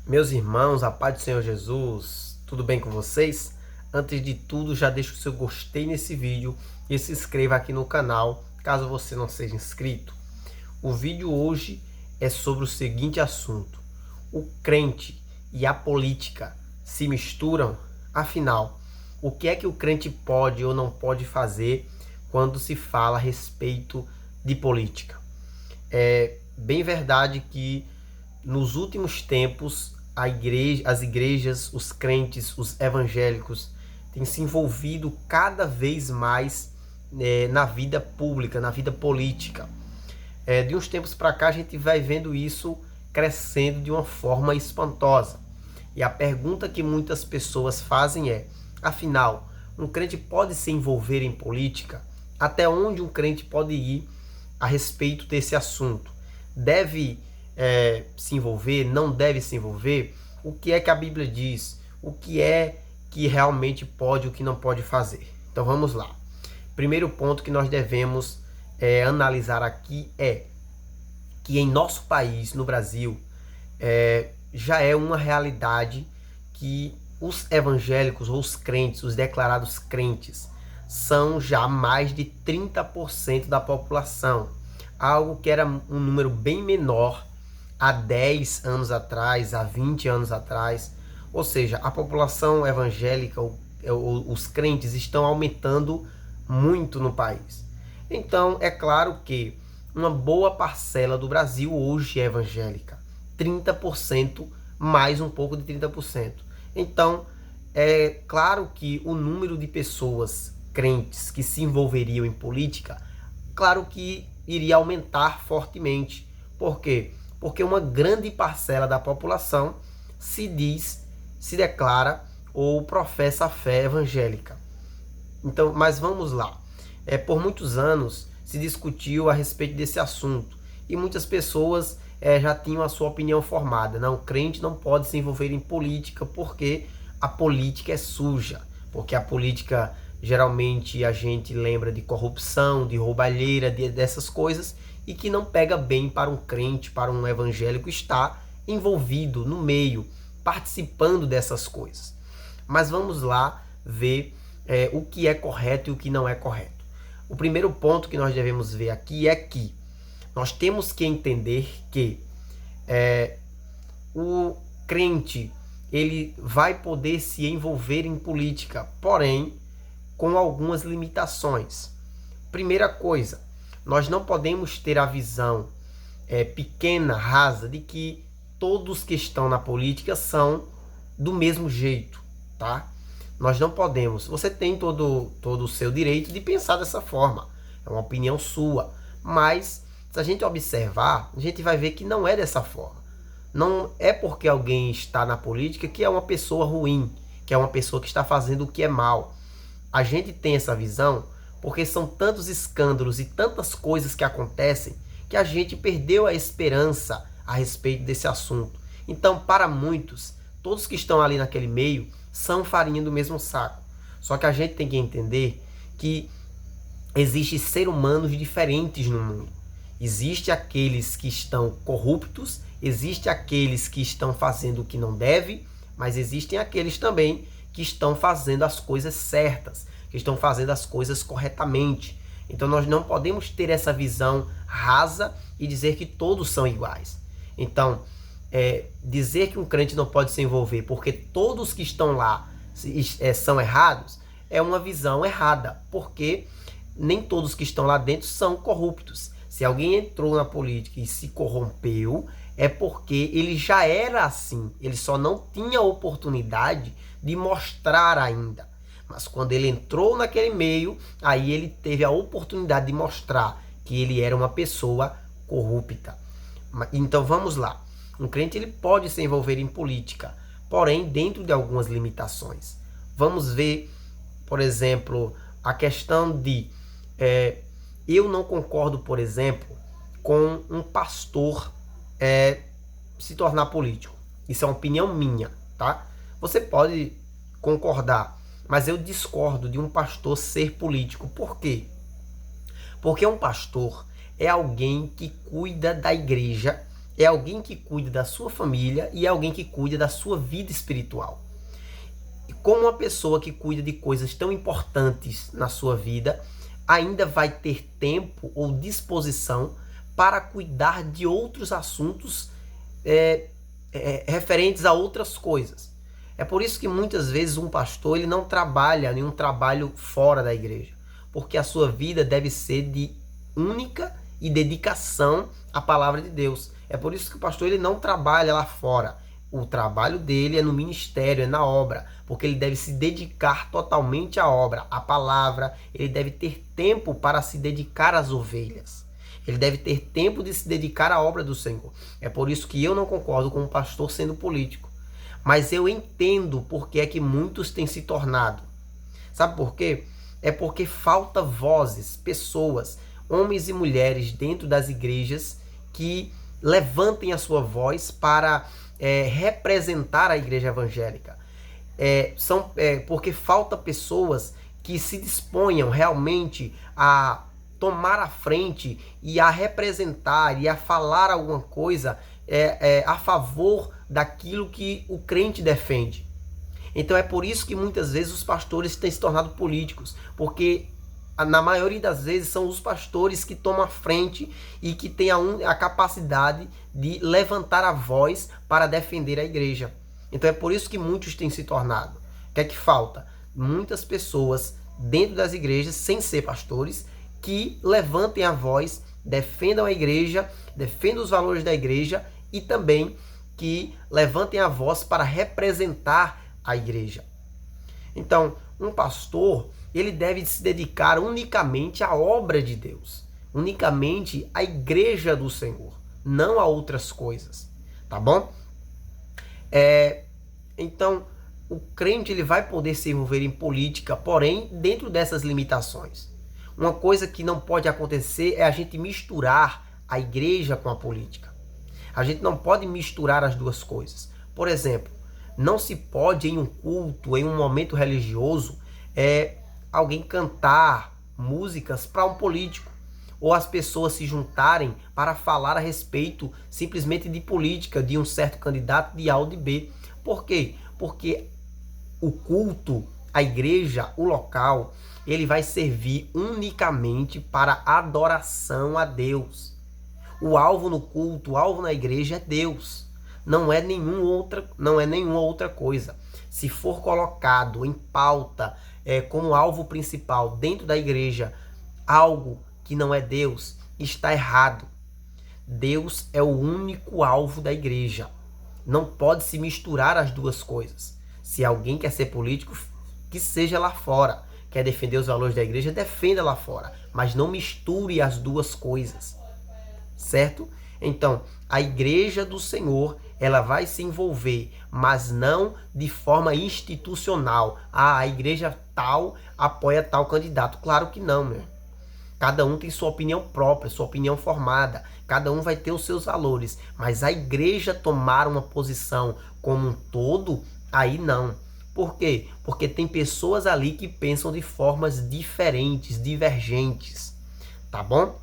Meus irmãos, a paz do Senhor Jesus, tudo bem com vocês? Antes de tudo, já deixa o seu gostei nesse vídeo e se inscreva aqui no canal, caso você não seja inscrito. O vídeo hoje é sobre o seguinte assunto: o crente e a política se misturam? Afinal, o que é que o crente pode ou não pode fazer quando se fala a respeito de política? É bem verdade que nos últimos tempos as igrejas, os crentes, os evangélicos têm se envolvido cada vez mais na vida pública, na vida política. De uns tempos para cá a gente vai vendo isso crescendo de uma forma espantosa. E a pergunta que muitas pessoas fazem é: afinal, um crente pode se envolver em política? Até onde um crente pode ir a respeito desse assunto? Deve se envolver? Não deve se envolver? O que é que a Bíblia diz? O que é que realmente pode e o que não pode fazer? Então vamos lá. Primeiro ponto que nós devemos analisar aqui é que em nosso país, no Brasil, já é uma realidade que os evangélicos ou os crentes, os declarados crentes, são já mais de 30% da população. Algo que era um número bem menor há 10 anos atrás, há 20 anos atrás. Ou seja, a população evangélica, os crentes estão aumentando muito no país. Então, é claro que uma boa parcela do Brasil hoje é evangélica. 30%, mais um pouco de 30%. Então, é claro que o número de pessoas crentes que se envolveriam em política, claro que iria aumentar fortemente. Por quê? Porque uma grande parcela da população se declara ou professa a fé evangélica. Então, mas vamos lá. Por muitos anos se discutiu a respeito desse assunto e muitas pessoas já tinham a sua opinião formada. Não, o crente não pode se envolver em política porque a política é suja, porque a política geralmente a gente lembra de corrupção, de roubalheira, dessas coisas, e que não pega bem para um crente, para um evangélico estar envolvido no meio, participando dessas coisas. Mas vamos lá ver o que é correto e o que não é correto. O primeiro ponto que nós devemos ver aqui é que nós temos que entender que o crente ele vai poder se envolver em política, porém com algumas limitações. Primeira coisa, nós não podemos ter a visão pequena, rasa, de que todos que estão na política são do mesmo jeito, tá? Nós não podemos. Você tem todo o seu direito de pensar dessa forma. É uma opinião sua. Mas, se a gente observar, a gente vai ver que não é dessa forma. Não é porque alguém está na política que é uma pessoa ruim, que é uma pessoa que está fazendo o que é mal. A gente tem essa visão porque são tantos escândalos e tantas coisas que acontecem que a gente perdeu a esperança a respeito desse assunto. Então, para muitos, todos que estão ali naquele meio são farinha do mesmo saco. Só que a gente tem que entender que existem seres humanos diferentes no mundo. Existem aqueles que estão corruptos, existem aqueles que estão fazendo o que não deve, mas existem aqueles também que estão fazendo as coisas certas, que estão fazendo as coisas corretamente. Então nós não podemos ter essa visão rasa e dizer que todos são iguais. Então, dizer que um crente não pode se envolver porque todos que estão lá são errados é uma visão errada, porque nem todos que estão lá dentro são corruptos. Se alguém entrou na política e se corrompeu, é porque ele já era assim, ele só não tinha oportunidade de mostrar ainda. Mas quando ele entrou naquele meio, aí ele teve a oportunidade de mostrar que ele era uma pessoa corrupta. Então vamos lá. Um crente ele pode se envolver em política, porém dentro de algumas limitações. Vamos ver, por exemplo, a questão de eu não concordo, por exemplo, com um pastor se tornar político. Isso é uma opinião minha, tá? Você pode concordar, mas eu discordo de um pastor ser político. Por quê? Porque um pastor é alguém que cuida da igreja é alguém que cuida da sua família e é alguém que cuida da sua vida espiritual. E como uma pessoa que cuida de coisas tão importantes na sua vida, ainda vai ter tempo ou disposição para cuidar de outros assuntos referentes a outras coisas. É por isso que muitas vezes um pastor ele não trabalha nenhum trabalho fora da igreja, porque a sua vida deve ser de única e dedicação à palavra de Deus. É por isso que o pastor ele não trabalha lá fora. O trabalho dele é no ministério, é na obra, porque ele deve se dedicar totalmente à obra, à palavra. Ele deve ter tempo para se dedicar às ovelhas. Ele deve ter tempo de se dedicar à obra do Senhor. É por isso que eu não concordo com o pastor sendo político. Mas eu entendo porque é que muitos têm se tornado. Sabe por quê? É porque falta vozes, pessoas, homens e mulheres dentro das igrejas que levantem a sua voz para representar a igreja evangélica. Porque falta pessoas que se disponham realmente a tomar a frente e a representar e a falar alguma coisa a favor daquilo que o crente defende. Então é por isso que muitas vezes os pastores têm se tornado políticos, porque na maioria das vezes são os pastores que tomam a frente e que têm a capacidade de levantar a voz para defender a igreja. Então é por isso que muitos têm se tornado. O que é que falta? Muitas pessoas dentro das igrejas, sem ser pastores, que levantem a voz, defendam a igreja, defendam os valores da igreja e também que levantem a voz para representar a igreja. Então, um pastor, ele deve se dedicar unicamente à obra de Deus, unicamente à igreja do Senhor, não a outras coisas, tá bom? Então, o crente ele vai poder se envolver em política, porém, dentro dessas limitações. Uma coisa que não pode acontecer é a gente misturar a igreja com a política. A gente não pode misturar as duas coisas. Por exemplo, não se pode em um culto, em um momento religioso, alguém cantar músicas para um político, ou as pessoas se juntarem para falar a respeito simplesmente de política, de um certo candidato de A ou de B. Por quê? Porque o culto, a igreja, o local, ele vai servir unicamente para adoração a Deus. O alvo no culto, o alvo na igreja é Deus. Não é nenhuma outra coisa. Se for colocado em pauta como alvo principal dentro da igreja algo que não é Deus, está errado. Deus é o único alvo da igreja. Não pode se misturar as duas coisas. Se alguém quer ser político, que seja lá fora. Quer defender os valores da igreja, defenda lá fora. Mas não misture as duas coisas. Certo? Então, a igreja do Senhor, ela vai se envolver, mas não de forma institucional. A igreja tal apoia tal candidato. Claro que não, meu. Cada um tem sua opinião própria, sua opinião formada. Cada um vai ter os seus valores. Mas a igreja tomar uma posição como um todo, aí não. Por quê? Porque tem pessoas ali que pensam de formas diferentes, divergentes. Tá bom?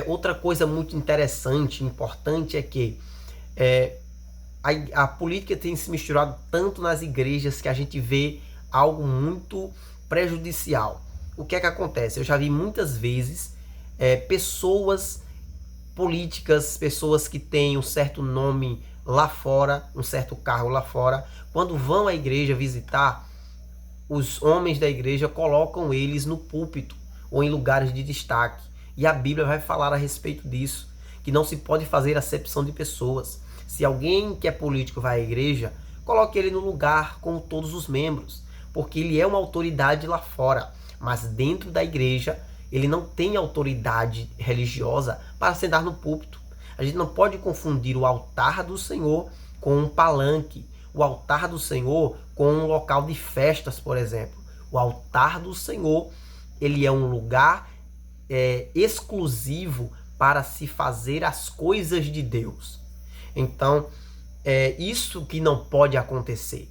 Outra coisa muito interessante, importante, é que a política tem se misturado tanto nas igrejas que a gente vê algo muito prejudicial. O que é que acontece? Eu já vi muitas vezes pessoas políticas, pessoas que têm um certo nome lá fora, um certo cargo lá fora, quando vão à igreja visitar, os homens da igreja colocam eles no púlpito ou em lugares de destaque. E a Bíblia vai falar a respeito disso, que não se pode fazer acepção de pessoas. Se alguém que é político vai à igreja, coloque ele no lugar com todos os membros, porque ele é uma autoridade lá fora. Mas dentro da igreja, ele não tem autoridade religiosa para sentar no púlpito. A gente não pode confundir o altar do Senhor com um palanque. O altar do Senhor com um local de festas, por exemplo. O altar do Senhor, ele é um lugar exclusivo para se fazer as coisas de Deus. Então, é isso que não pode acontecer.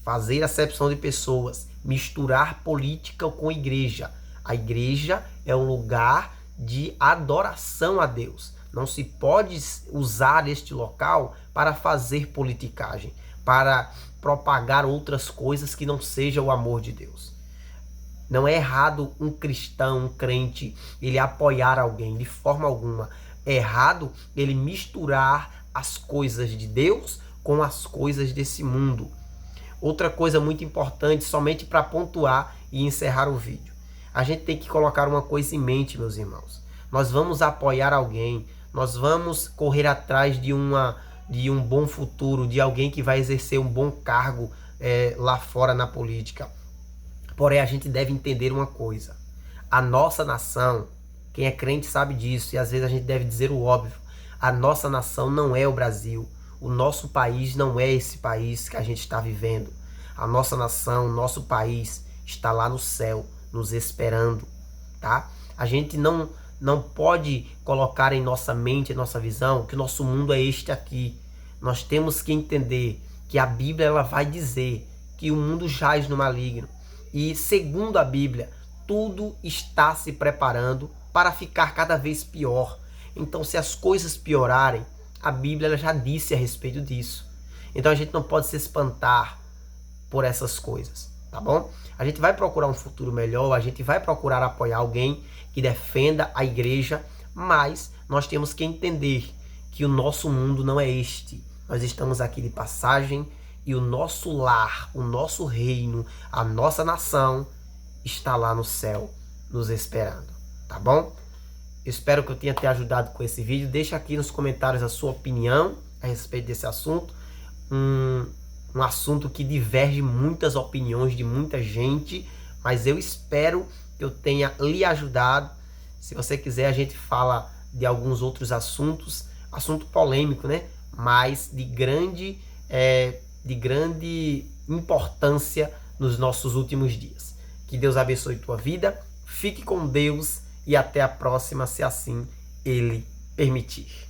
Fazer acepção de pessoas, misturar política com igreja. A igreja é um lugar de adoração a Deus. Não se pode usar este local para fazer politicagem, para propagar outras coisas que não seja o amor de Deus. Não é errado um cristão, um crente, ele apoiar alguém de forma alguma. É errado ele misturar as coisas de Deus com as coisas desse mundo. Outra coisa muito importante, somente para pontuar e encerrar o vídeo. A gente tem que colocar uma coisa em mente, meus irmãos. Nós vamos apoiar alguém, nós vamos correr atrás de um bom futuro, de alguém que vai exercer um bom cargo lá fora na política. Porém, a gente deve entender uma coisa. A nossa nação, quem é crente sabe disso, e às vezes a gente deve dizer o óbvio. A nossa nação não é o Brasil. O nosso país não é esse país que a gente está vivendo. A nossa nação, o nosso país está lá no céu, nos esperando, tá? A gente não pode colocar em nossa mente, em nossa visão, que o nosso mundo é este aqui. Nós temos que entender que a Bíblia ela vai dizer que o mundo jaz no maligno. E segundo a Bíblia, tudo está se preparando para ficar cada vez pior. Então, se as coisas piorarem, a Bíblia ela já disse a respeito disso. Então, a gente não pode se espantar por essas coisas, tá bom? A gente vai procurar um futuro melhor, a gente vai procurar apoiar alguém que defenda a igreja, mas nós temos que entender que o nosso mundo não é este. Nós estamos aqui de passagem e o nosso lar, o nosso reino, a nossa nação está lá no céu nos esperando, tá bom? Espero que eu tenha te ajudado com esse vídeo. Deixa aqui nos comentários a sua opinião a respeito desse assunto. Um assunto que diverge muitas opiniões de muita gente, mas eu espero que eu tenha lhe ajudado. Se você quiser, a gente fala de alguns outros assuntos, assunto polêmico, né? Mas de grande importância nos nossos últimos dias. Que Deus abençoe tua vida, fique com Deus e até a próxima, se assim Ele permitir.